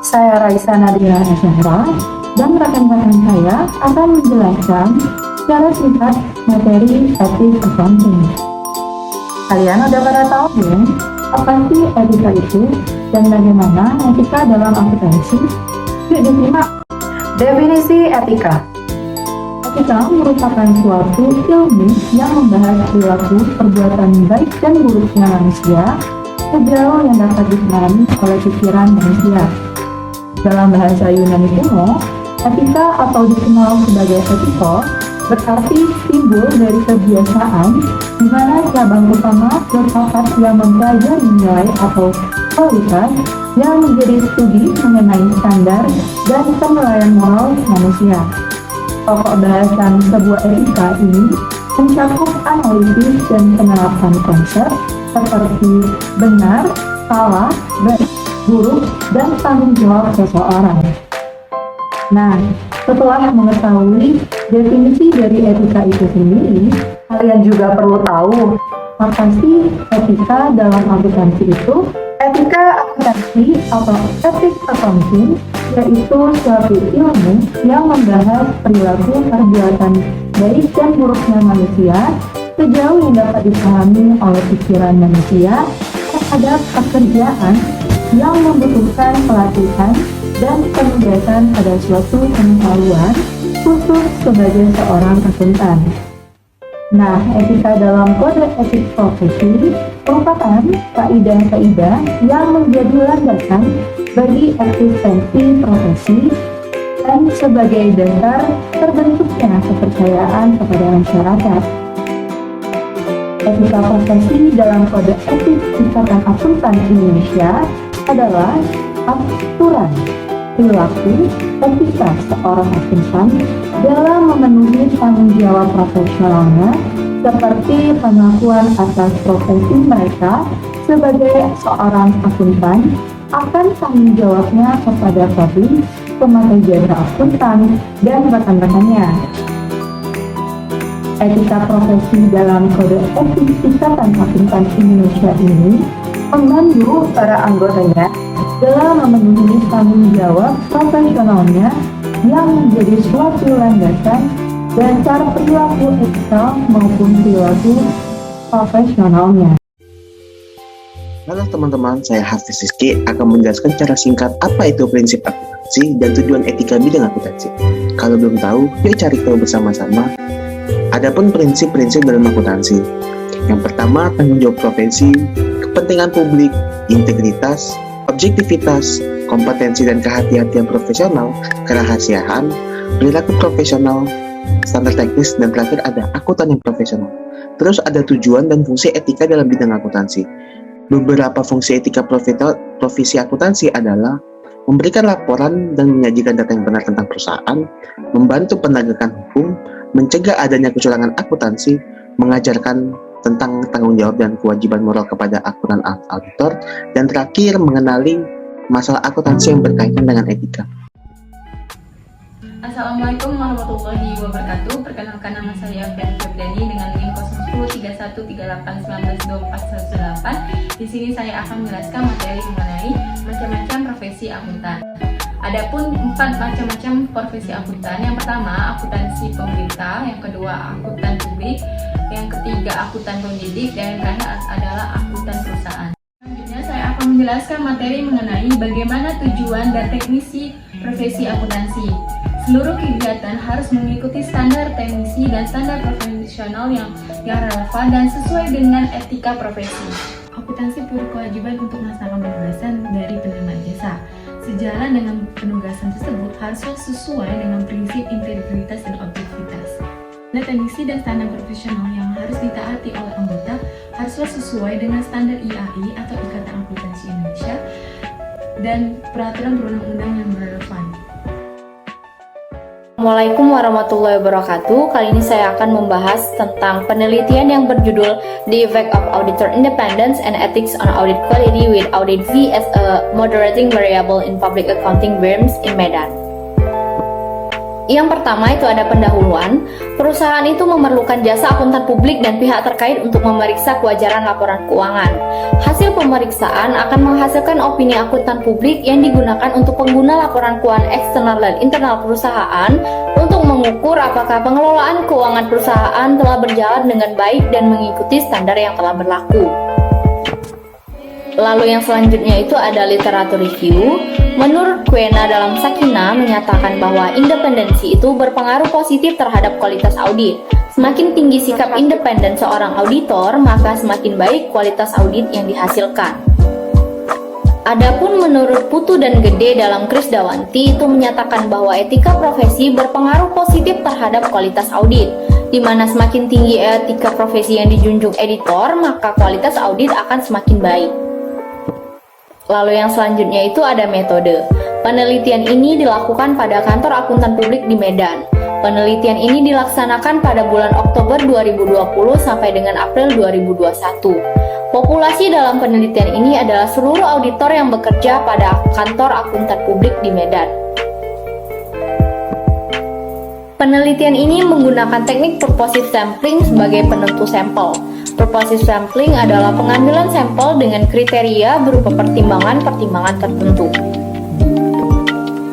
Saya Raisa Nadira Zahra dan rekan-rekan saya akan menjelaskan secara singkat materi etik accounting. Kalian udah pada tahu belum apa sih etika itu dan bagaimana etika dalam akuntansi? Yuk disimak. Definisi etika. Etika merupakan suatu ilmu yang membahas perilaku, perbuatan baik dan buruknya manusia sejauh yang dapat dipahami oleh pikiran manusia. Dalam bahasa Yunani kuno, etika atau dikenal sebagai etikos berarti timbul dari kebiasaan di mana cabang utama berbakat yang mempelajari nilai atau kualitas yang menjadi studi mengenai standar dan penilaian moral manusia. Pokok bahasan sebuah etika ini mencakup analisis dan penerapan konsep seperti benar, salah, baik, buruk, dan tanggung jawab seseorang. Nah, setelah mengetahui definisi dari etika itu sendiri, kalian juga perlu tahu apa sih etika dalam akuntansi itu. Etika akuntansi atau ethics accounting yaitu suatu ilmu yang membahas perilaku, perbuatan baik dan buruknya manusia sejauh yang dapat dipahami oleh pikiran manusia terhadap pekerjaan yang membutuhkan pelatihan dan penugasan pada suatu pengetahuan khusus sebagai seorang akuntan. Nah, etika dalam kode etik profesi merupakan kaidah-kaidah yang menjadi landasan bagi eksistensi profesi dan sebagai dasar terbentuknya kepercayaan kepada masyarakat. Etika profesi dalam kode etik Ikatan Akuntan Indonesia adalah aturan perilaku etika seorang akuntan dalam memenuhi tanggung jawab profesionalnya seperti pengakuan atas profesi mereka sebagai seorang akuntan akan tanggung jawabnya kepada publik, pemakai jasa akuntan, dan rekan-rekannya. Etika profesi dalam kode etik Ikatan Akuntan Indonesia ini memandu para anggotanya dalam memenuhi tanggung jawab profesionalnya yang menjadi suatu landasan dasar perilaku etika maupun perilaku profesionalnya. Halo teman-teman, saya Hafiz Rizky akan menjelaskan secara singkat apa itu prinsip akuntansi dan tujuan etika bidang akuntansi. Kalau belum tahu, yuk cari tahu bersama-sama. Adapun prinsip-prinsip dalam akuntansi. Yang pertama, tanggung jawab profesi, kepentingan publik, integritas, objektivitas, kompetensi dan kehati-hatian profesional, kerahasiaan, perilaku profesional, standar teknis, dan terakhir ada akuntan yang profesional. Terus ada tujuan dan fungsi etika dalam bidang akuntansi. Beberapa fungsi etika profesi akuntansi adalah memberikan laporan dan menyajikan data yang benar tentang perusahaan, membantu penegakan hukum, mencegah adanya kecurangan akuntansi, mengajarkan tentang tanggung jawab dan kewajiban moral kepada akuntan auditor, dan terakhir mengenali masalah akuntansi yang berkaitan dengan etika. Assalamualaikum warahmatullahi wabarakatuh. Perkenalkan, nama saya Fian Febriani dengan NIM 0103138192418. Di sini saya akan menjelaskan materi mengenai macam-macam profesi akuntan. Adapun 4 macam-macam profesi akuntan. Yang pertama, akuntansi pemerintah, yang kedua akuntan publik, yang ketiga akuntan pendidik, dan yang terakhir adalah akuntan perusahaan. Selanjutnya saya akan menjelaskan materi mengenai bagaimana tujuan dan teknisi profesi akuntansi. Seluruh kegiatan harus mengikuti standar teknisi dan standar profesional yang relevan dan sesuai dengan etika profesi. Akuntansi berkewajiban untuk melaksanakan penugasan dari penerima jasa. Sejalan dengan penugasan tersebut harusnya sesuai dengan prinsip integritas dan objektivitas. Dan teknisi dan standar profesional yang harus ditaati oleh anggota haruslah sesuai dengan standar IAI atau Ikatan Akuntansi Indonesia dan peraturan perundang-undang yang relevan. Assalamualaikum warahmatullahi wabarakatuh. Kali ini saya akan membahas tentang penelitian yang berjudul The Effect of Auditor Independence and Ethics on Audit Quality with Audit Fee as a Moderating Variable in Public Accounting Firms in Medan. Yang pertama itu ada pendahuluan. Perusahaan itu memerlukan jasa akuntan publik dan pihak terkait untuk memeriksa kewajaran laporan keuangan. Hasil pemeriksaan akan menghasilkan opini akuntan publik yang digunakan untuk pengguna laporan keuangan eksternal dan internal perusahaan untuk mengukur apakah pengelolaan keuangan perusahaan telah berjalan dengan baik dan mengikuti standar yang telah berlaku. Lalu yang selanjutnya itu ada literatur review. Menurut Quena dalam Sakina menyatakan bahwa independensi itu berpengaruh positif terhadap kualitas audit. Semakin tinggi sikap independen seorang auditor, maka semakin baik kualitas audit yang dihasilkan. Adapun menurut Putu dan Gede dalam Krisdawanti itu menyatakan bahwa etika profesi berpengaruh positif terhadap kualitas audit, di mana semakin tinggi etika profesi yang dijunjung editor, maka kualitas audit akan semakin baik. Lalu yang selanjutnya itu ada metode. Penelitian ini dilakukan pada kantor akuntan publik di Medan. Penelitian ini dilaksanakan pada bulan Oktober 2020 sampai dengan April 2021. Populasi dalam penelitian ini adalah seluruh auditor yang bekerja pada kantor akuntan publik di Medan. Penelitian ini menggunakan teknik purposive sampling sebagai penentu sampel. Purposive sampling adalah pengambilan sampel dengan kriteria berupa pertimbangan-pertimbangan tertentu.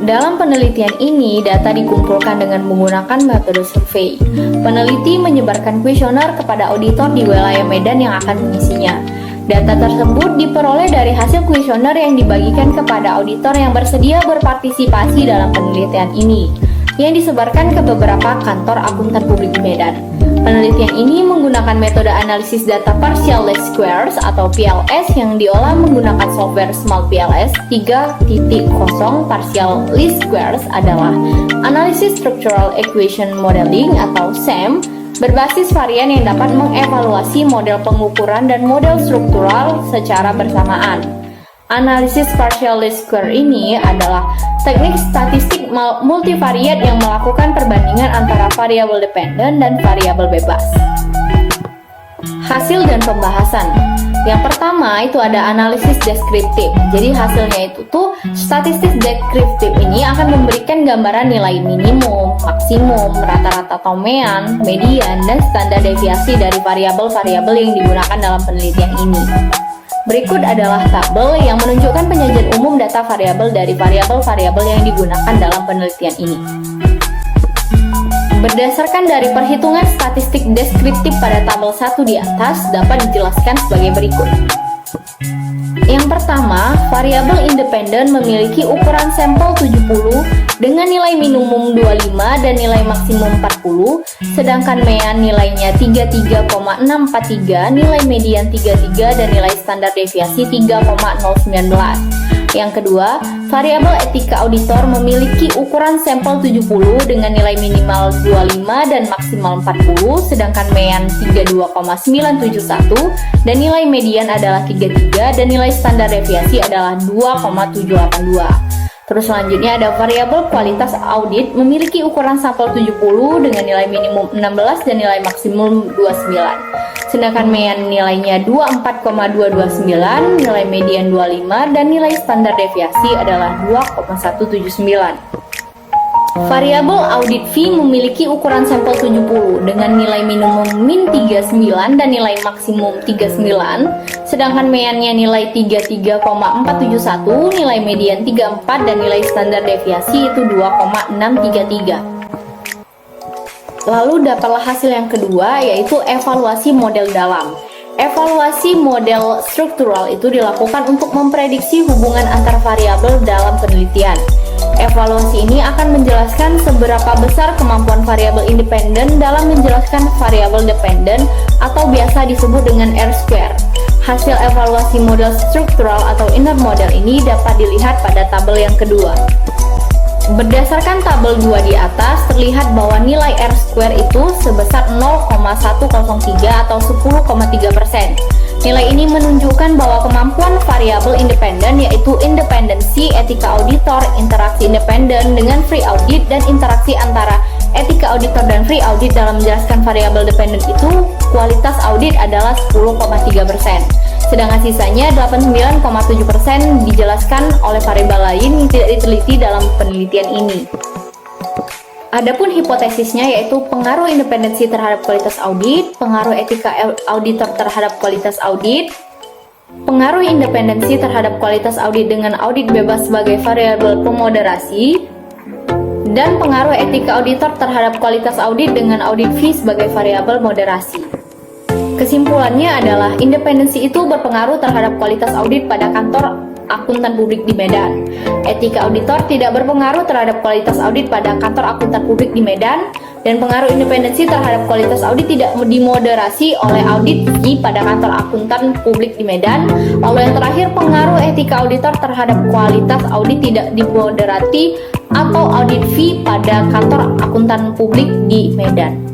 Dalam penelitian ini, data dikumpulkan dengan menggunakan metode survei. Peneliti menyebarkan kuesioner kepada auditor di wilayah Medan yang akan mengisinya. Data tersebut diperoleh dari hasil kuesioner yang dibagikan kepada auditor yang bersedia berpartisipasi dalam penelitian ini, yang disebarkan ke beberapa kantor akuntan publik di Medan. Penelitian ini menggunakan metode analisis data partial least squares atau PLS yang diolah menggunakan software Small PLS 3.0. Partial least squares adalah Analysis Structural Equation Modeling atau SEM, berbasis varian yang dapat mengevaluasi model pengukuran dan model struktural secara bersamaan. Analisis partial least square ini adalah teknik statistik multivariat yang melakukan perbandingan antara variabel dependen dan variabel bebas. Hasil dan pembahasan. Yang pertama itu ada analisis deskriptif. Jadi hasilnya itu statistik deskriptif ini akan memberikan gambaran nilai minimum, maksimum, rata-rata tomean, median, dan standar deviasi dari variabel-variabel yang digunakan dalam penelitian ini. Berikut adalah tabel yang menunjukkan penyajian umum data variabel dari variabel-variabel yang digunakan dalam penelitian ini. Berdasarkan dari perhitungan statistik deskriptif pada tabel 1 di atas dapat dijelaskan sebagai berikut. Yang pertama, variabel independen memiliki ukuran sampel 70 dengan nilai minimum 25 dan nilai maksimum 40, sedangkan mean nilainya 33,643, nilai median 33 dan nilai standar deviasi 3,019. Yang kedua, variabel etika auditor memiliki ukuran sampel 70 dengan nilai minimal 25 dan maksimal 40, sedangkan mean 32,971 dan nilai median adalah 33 dan nilai standar deviasi adalah 2,782. Terus selanjutnya ada variabel kualitas audit memiliki ukuran sampel 70 dengan nilai minimum 16 dan nilai maksimum 29. Sedangkan mean nilainya 24,229, nilai median 25, dan nilai standar deviasi adalah 2,179. Variabel audit fee memiliki ukuran sampel 70 dengan nilai minimum min 39 dan nilai maksimum 39, sedangkan meannya nilai 33,471, nilai median 34 dan nilai standar deviasi itu 2,633. Lalu dapatlah hasil yang kedua, yaitu evaluasi model dalam. Evaluasi model struktural itu dilakukan untuk memprediksi hubungan antar variabel dalam penelitian. Evaluasi ini akan menjelaskan seberapa besar kemampuan variabel independen dalam menjelaskan variabel dependen atau biasa disebut dengan R-square. Hasil evaluasi model struktural atau inner model ini dapat dilihat pada tabel yang kedua. Berdasarkan tabel 2 di atas, terlihat bahwa nilai R-square itu sebesar 0,103 atau 10,3%. Nilai ini menunjukkan bahwa kemampuan variabel independen yaitu independensi, etika auditor, interaksi independen dengan free audit, dan interaksi antara etika auditor dan free audit dalam menjelaskan variabel dependen itu, kualitas audit adalah 10,3%. Sedangkan sisanya 89,7% dijelaskan oleh variabel lain yang tidak diteliti dalam penelitian ini. Adapun hipotesisnya yaitu pengaruh independensi terhadap kualitas audit, pengaruh etika auditor terhadap kualitas audit, pengaruh independensi terhadap kualitas audit dengan audit bebas sebagai variabel pemoderasi, dan pengaruh etika auditor terhadap kualitas audit dengan audit fee sebagai variabel moderasi. Kesimpulannya adalah independensi itu berpengaruh terhadap kualitas audit pada kantor akuntan publik di Medan. Etika auditor tidak berpengaruh terhadap kualitas audit pada kantor akuntan publik di Medan, dan pengaruh independensi terhadap kualitas audit tidak dimoderasi oleh audit fee pada kantor akuntan publik di Medan. Lalu yang terakhir, pengaruh etika auditor terhadap kualitas audit tidak dimoderati atau audit fee pada kantor akuntan publik di Medan.